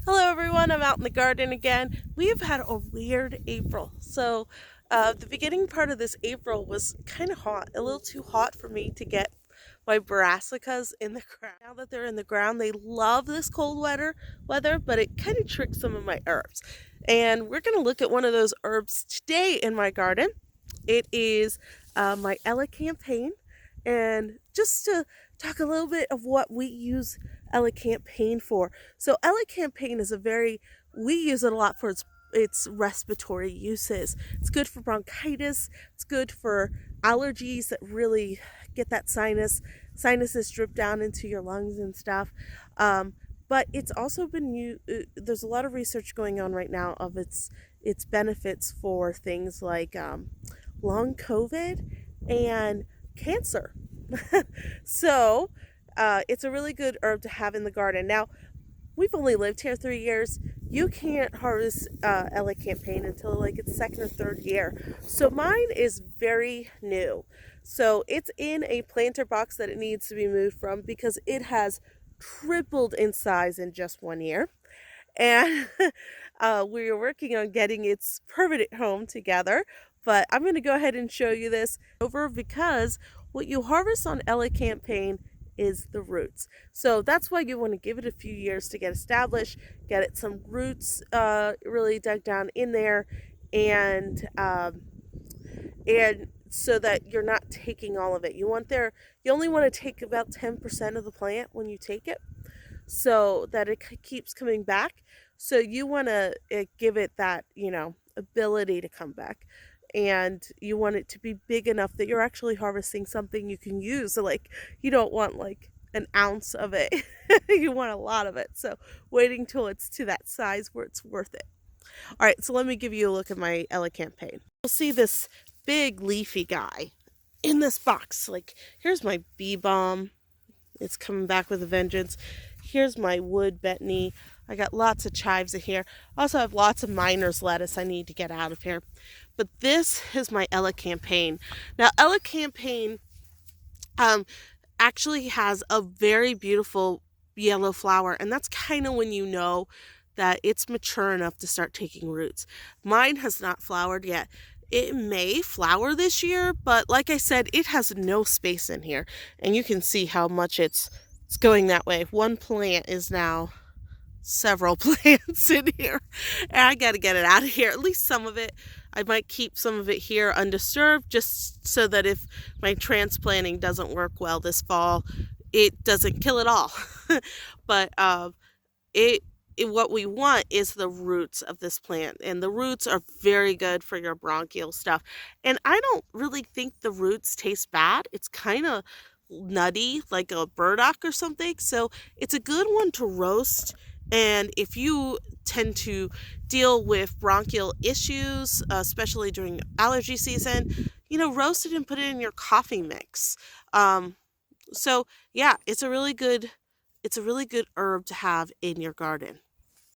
Hello everyone, I'm out in the garden again. We've had a weird April. The beginning part of this April was kind of hot, a little too hot for me to get my brassicas in the ground. Now that they're in the ground, they love this cold weather, but it kind of tricks some of my herbs. And we're going to look at one of those herbs today in my garden. It is my Elecampane, and just to talk a little bit of what we use Elecampane for. So Elecampane is we use it a lot for its respiratory uses. It's good for bronchitis. It's good for allergies that really get that sinuses drip down into your lungs and stuff. But it's also there's a lot of research going on right now of its benefits for things like long COVID and cancer. It's a really good herb to have in the garden. Now, we've only lived here 3 years. You can't harvest Elecampane until like its second or third year. So mine is very new. So it's in a planter box that it needs to be moved from because it has tripled in size in just 1 year. And we are working on getting its permanent home together. But I'm going to go ahead and show you this over because what you harvest on Elecampane is the roots. So that's why you want to give it a few years to get established, get it some roots really dug down in there, and so that you're not taking all of it. You only want to take about 10% of the plant when you take it, so that it keeps coming back. So you want to give it that, ability to come back. And you want it to be big enough that you're actually harvesting something you can use. So, like, you don't want like an ounce of it, you want a lot of it. So, waiting till it's to that size where it's worth it. All right, so let me give you a look at my Elecampane. You'll see this big leafy guy in this box. Like, here's my bee balm. It's coming back with a vengeance. Here's my wood betony. I got lots of chives in here. I also have lots of miner's lettuce I need to get out of here. But this is my Elecampane. Now, Elecampane actually has a very beautiful yellow flower, and that's kind of when you know that it's mature enough to start taking roots. Mine has not flowered yet. It may flower this year, but like I said, it has no space in here. And you can see how much it's going that way. One plant is now several plants in here. And I got to get it out of here, at least some of it. I might keep some of it here undisturbed just so that if my transplanting doesn't work well this fall, it doesn't kill it all. But what we want is the roots of this plant, and the roots are very good for your bronchial stuff. And I don't really think the roots taste bad. It's kind of nutty, like a burdock or something. So it's a good one to roast. And if you tend to deal with bronchial issues, especially during allergy season, roast it and put it in your coffee mix. So yeah, it's a really good herb to have in your garden.